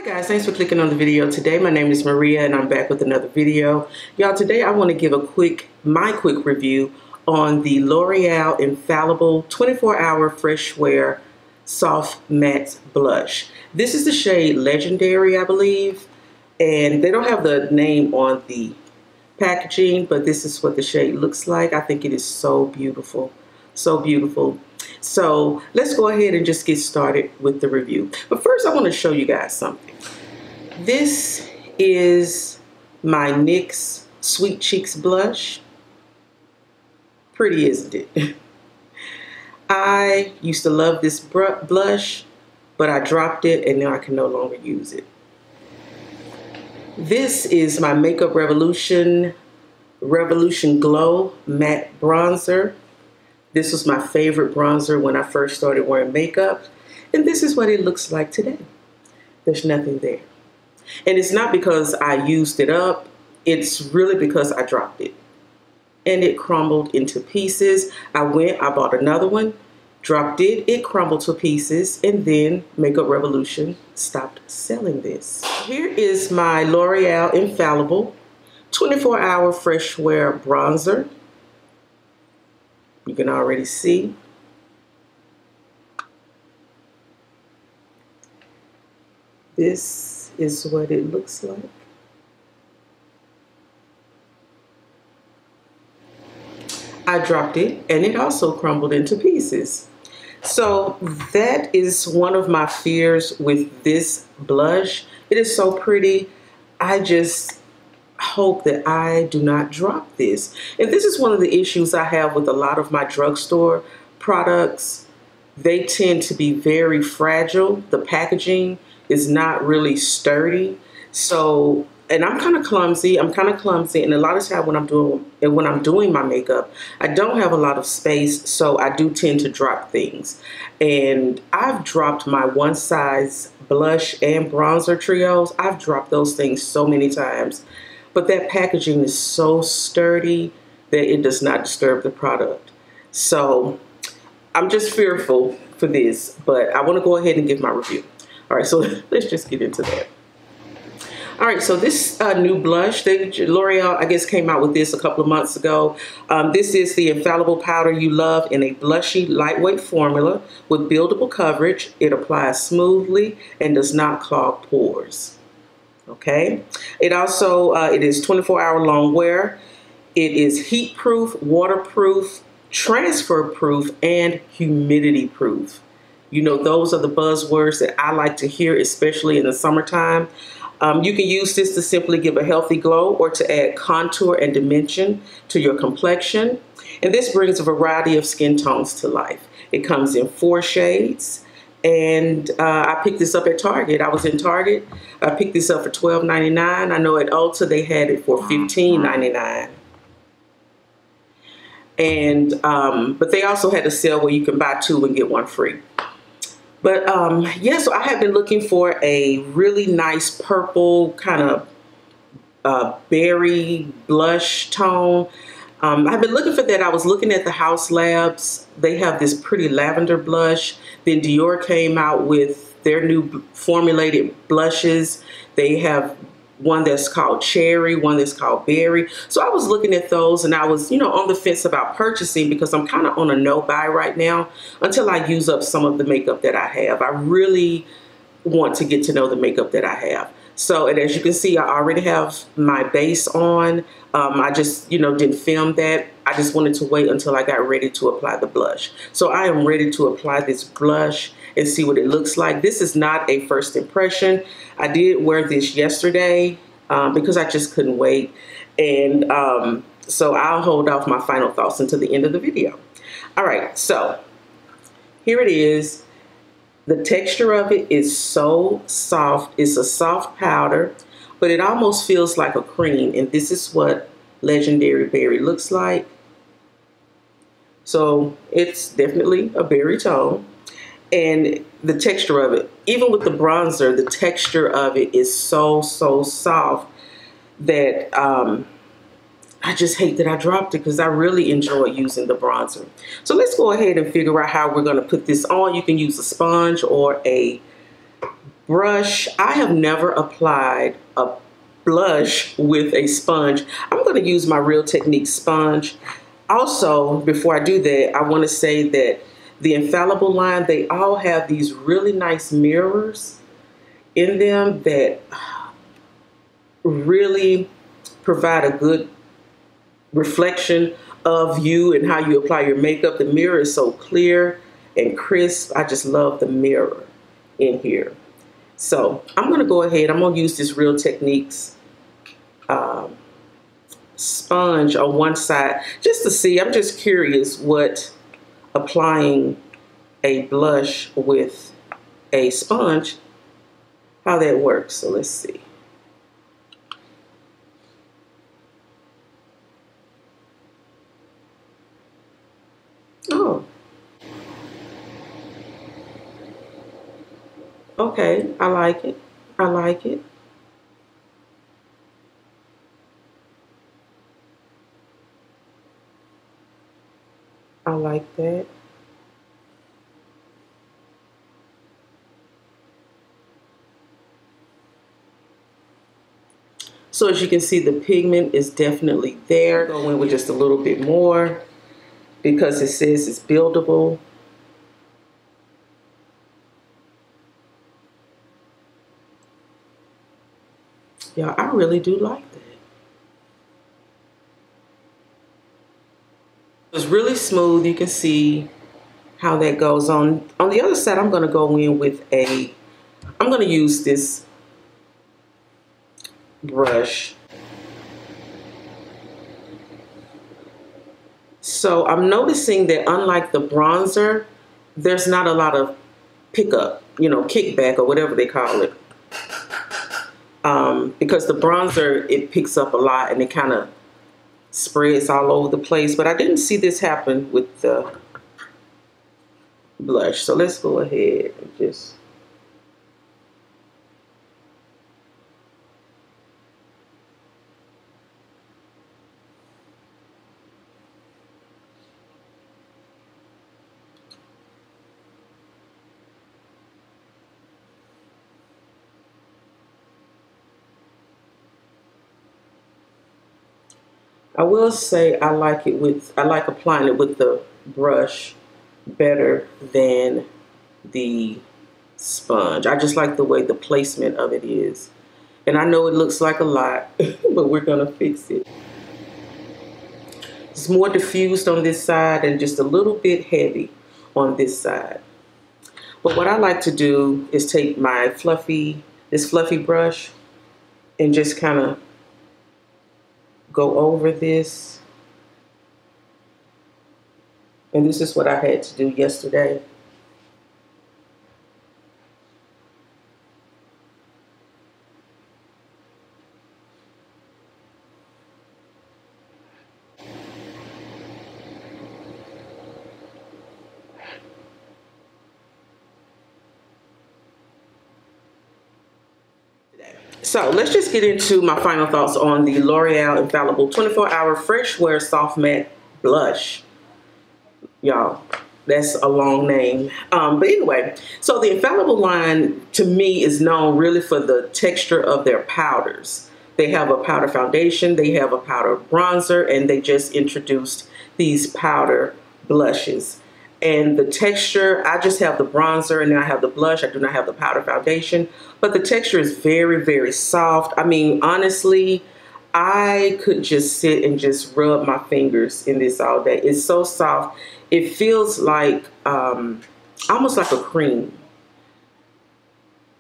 Hi guys, thanks for clicking on the video today. My name is Maria and I'm back with another video. Y'all, today I want to give my quick review on the L'Oreal Infallible 24-hour Fresh Wear Soft Matte Blush. This is the shade Legendary, I believe, and they don't have the name on the packaging, but this is what the shade looks like. I think it is so beautiful, so beautiful. So let's go ahead and just get started with the review. But first I want to show you guys something. This is my NYX Sweet Cheeks blush. Pretty, isn't it? I used to love this blush, but I dropped it and now I can no longer use it. This is my Makeup Revolution Glow Matte Bronzer. This was my favorite bronzer when I first started wearing makeup, and this is what it looks like today. There's nothing there. And it's not because I used it up, it's really because I dropped it. And it crumbled into pieces. I bought another one, dropped it, it crumbled to pieces, and then Makeup Revolution stopped selling this. Here is my L'Oreal Infallible 24-hour Fresh Wear Bronzer. You can already see. This is what it looks like. I dropped it and it also crumbled into pieces. So that is one of my fears with this blush. It is so pretty. I just hope that I do not drop this. And this is one of the issues I have with a lot of my drugstore products. They tend to be very fragile. The packaging is not really sturdy. So, and I'm kind of clumsy. And a lot of times when I'm doing my makeup, I don't have a lot of space, so I do tend to drop things. And I've dropped my one size blush and bronzer trios. I've dropped those things so many times. But that packaging is so sturdy that it does not disturb the product. So I'm just fearful for this, but I want to go ahead and give my review. All right, so let's just get into that. All right, so this new blush, L'Oreal, I guess, came out with this a couple of months ago. This is the Infallible powder you love in a blushy, lightweight formula with buildable coverage. It applies smoothly and does not clog pores. Okay, it also, it is 24-hour long wear. It is heat proof, waterproof, transfer proof, and humidity proof. You know, those are the buzzwords that I like to hear, especially in the summertime. You can use this to simply give a healthy glow or to add contour and dimension to your complexion. And this brings a variety of skin tones to life. It comes in 4 shades. And I picked this up at Target. I was in Target. I picked this up for $12.99. I know at Ulta they had it for $15.99. And but they also had a sale where you can buy 2 and get 1 free. But yeah, so I have been looking for a really nice purple kind of berry blush tone. I've been looking for that. I was looking at the House Labs. They have this pretty lavender blush. Then Dior came out with their new formulated blushes. They have one that's called Cherry, one that's called Berry. So I was looking at those and I was, on the fence about purchasing because I'm kind of on a no buy right now until I use up some of the makeup that I have. I really want to get to know the makeup that I have. So, and as you can see, I already have my base on. I just, didn't film that. I just wanted to wait until I got ready to apply the blush. So I am ready to apply this blush and see what it looks like. This is not a first impression. I did wear this yesterday because I just couldn't wait. And so I'll hold off my final thoughts until the end of the video. All right, so here it is. The texture of it is so soft. It's a soft powder, but it almost feels like a cream. And this is what Legendary Berry looks like. So it's definitely a berry tone. And the texture of it, even with the bronzer, the texture of it is so soft that I just hate that I dropped it because I really enjoy using the bronzer. So let's go ahead and figure out how we're going to put this on. You can use a sponge or a brush, I have never applied a blush with a sponge. I'm going to use my Real Technique sponge. Also, before I do that, I want to say that the Infallible line, they all have these really nice mirrors in them that really provide a good reflection of you and how you apply your makeup. The mirror is so clear and crisp. I just love the mirror in here. So I'm going to go ahead. I'm going to use this Real Techniques sponge on one side just to see. I'm just curious what applying a blush with a sponge, how that works. So let's see. Oh, okay. I like it. I like it. I like that. So as you can see, the pigment is definitely there. Go in with just a little bit more because it says it's buildable. Yeah, I really do like that. It's really smooth. You can see how that goes on. On the other side, I'm going to go in with I'm going to use this brush. So I'm noticing that unlike the bronzer, there's not a lot of pickup, kickback or whatever they call it. Because the bronzer, it picks up a lot and it kind of spreads all over the place. But I didn't see this happen with the blush. So let's go ahead and just... I will say I like applying it with the brush better than the sponge. I just like the way the placement of it is. And I know it looks like a lot, but we're gonna fix it. It's more diffused on this side and just a little bit heavy on this side. But what I like to do is take my this fluffy brush and just kind of go over this. And this is what I had to do yesterday. So let's just get into my final thoughts on the L'Oreal Infallible 24-hour Fresh Wear Soft Matte Blush. Y'all, that's a long name. But anyway, so the Infallible line to me is known really for the texture of their powders. They have a powder foundation, they have a powder bronzer, and they just introduced these powder blushes. And the texture, I just have the bronzer and then I have the blush. I do not have the powder foundation. But the texture is very, very soft. I mean, honestly, I could just sit and just rub my fingers in this all day. It's so soft. It feels like almost like a cream.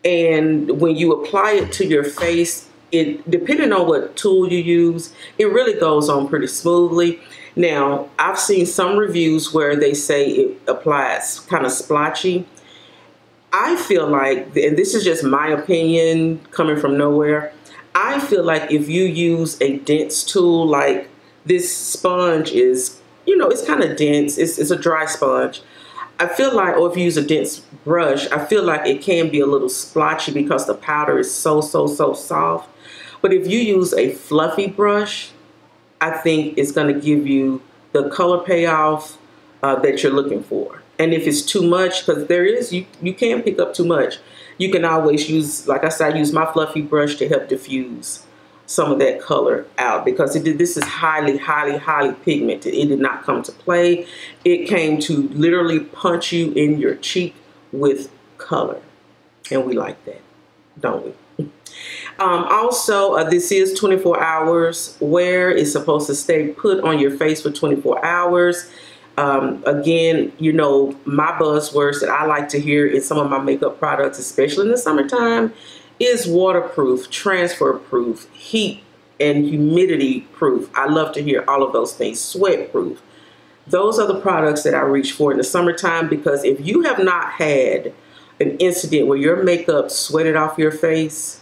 And when you apply it to your face, depending on what tool you use, it really goes on pretty smoothly. Now, I've seen some reviews where they say it applies kind of splotchy. I feel like, and this is just my opinion coming from nowhere, I feel like if you use a dense tool, like this sponge is, it's kind of dense. It's a dry sponge. I feel like, or if you use a dense brush, I feel like it can be a little splotchy because the powder is so soft. But if you use a fluffy brush, I think it's going to give you the color payoff that you're looking for. And if it's too much, because you can pick up too much. you can always use, like I said, I use my fluffy brush to help diffuse some of that color out, because this is highly, highly, highly pigmented. It did not come to play. It came to literally punch you in your cheek with color. And we like that, don't we? Also, this is 24 hours wear. It's supposed to stay put on your face for 24 hours. Again, you know, my buzzwords that I like to hear in some of my makeup products, especially in the summertime, is waterproof, transfer proof, heat and humidity proof. I love to hear all of those things. Sweat proof. Those are the products that I reach for in the summertime, because if you have not had an incident where your makeup sweated off your face,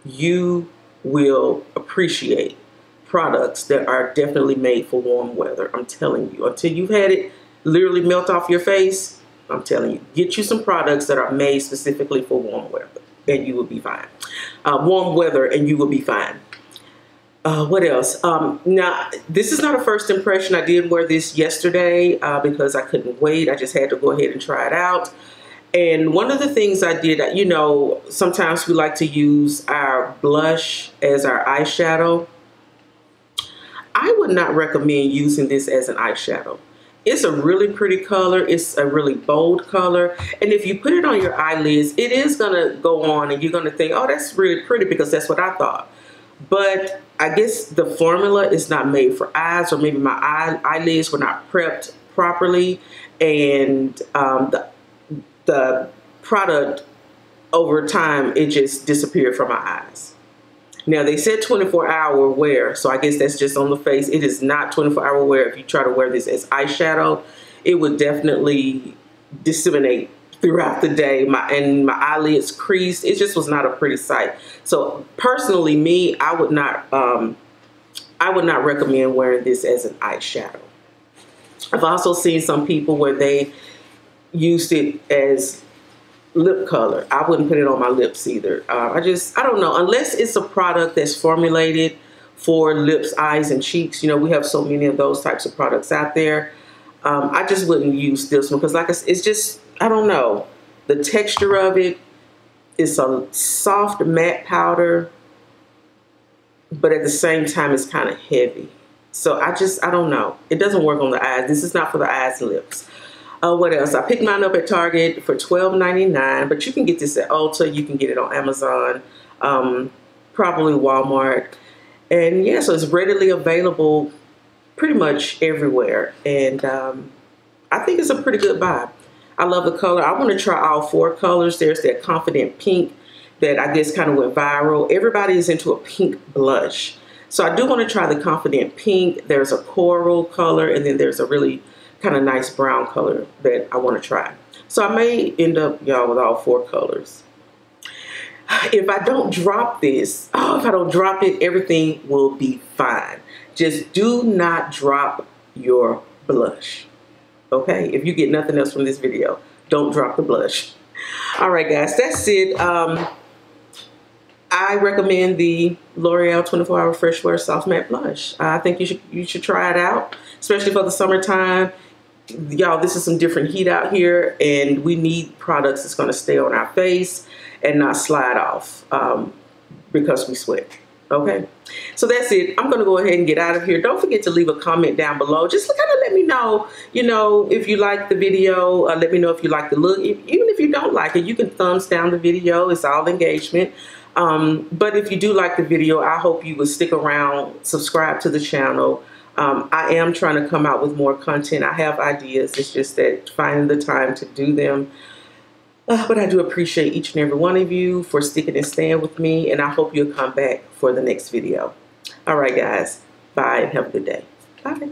you will appreciate products that are definitely made for warm weather. I'm telling you, until you've had it literally melt off your face, I'm telling you, get you some products that are made specifically for warm weather, and you will be fine. Warm weather, and you will be fine. What else? Now, this is not a first impression. I did wear this yesterday because I couldn't wait. I just had to go ahead and try it out. And one of the things I did, you know, sometimes we like to use our blush as our eyeshadow. I would not recommend using this as an eyeshadow. It's a really pretty color. It's a really bold color. And if you put it on your eyelids, it is going to go on and you're going to think, oh, that's really pretty, because that's what I thought. But I guess the formula is not made for eyes, or maybe my eyelids were not prepped properly. And the product, over time, it just disappeared from my eyes. Now, they said 24-hour wear, so I guess that's just on the face. It is not 24-hour wear. If you try to wear this as eyeshadow, it would definitely disseminate throughout the day. My eyelids creased. It just was not a pretty sight. So personally, me, I would not recommend wearing this as an eyeshadow. I've also seen some people where they used it as lip color. I wouldn't put it on my lips either. I don't know, unless it's a product that's formulated for lips, eyes, and cheeks. You know, we have so many of those types of products out there. I just wouldn't use this one, because like I said, it's just, I don't know, the texture of it is a soft matte powder, but at the same time it's kind of heavy. So I don't know, it doesn't work on the eyes. This is not for the eyes and lips. What else? I picked mine up at Target for $12.99, but you can get this at Ulta. You can get it on Amazon, probably Walmart. And yeah, so it's readily available pretty much everywhere. And I think it's a pretty good buy. I love the color. I want to try all 4 colors. There's that Confident Pink that I guess kind of went viral. Everybody is into a pink blush. So I do want to try the Confident Pink. There's a coral color, and then there's a really kind of nice brown color that I want to try. So I may end up, y'all, with all 4 colors. If I don't drop this, if I don't drop it, everything will be fine. Just do not drop your blush. Okay? If you get nothing else from this video, don't drop the blush. All right, guys, that's it. I recommend the L'Oreal 24-Hour Fresh Wear Soft Matte Blush. I think you should try it out, especially for the summertime. Y'all, this is some different heat out here, and we need products that's going to stay on our face and not slide off because we sweat. Okay, so that's it. I'm going to go ahead and get out of here. Don't forget to leave a comment down below. Just kind of let me know, you know, if you like the video. Let me know if you like the look. Even if you don't like it, you can thumbs down the video. It's all engagement. But if you do like the video, I hope you will stick around, subscribe to the channel. I am trying to come out with more content. I have ideas. It's just that finding the time to do them. But I do appreciate each and every one of you for sticking and staying with me. And I hope you'll come back for the next video. All right, guys. Bye and have a good day. Bye.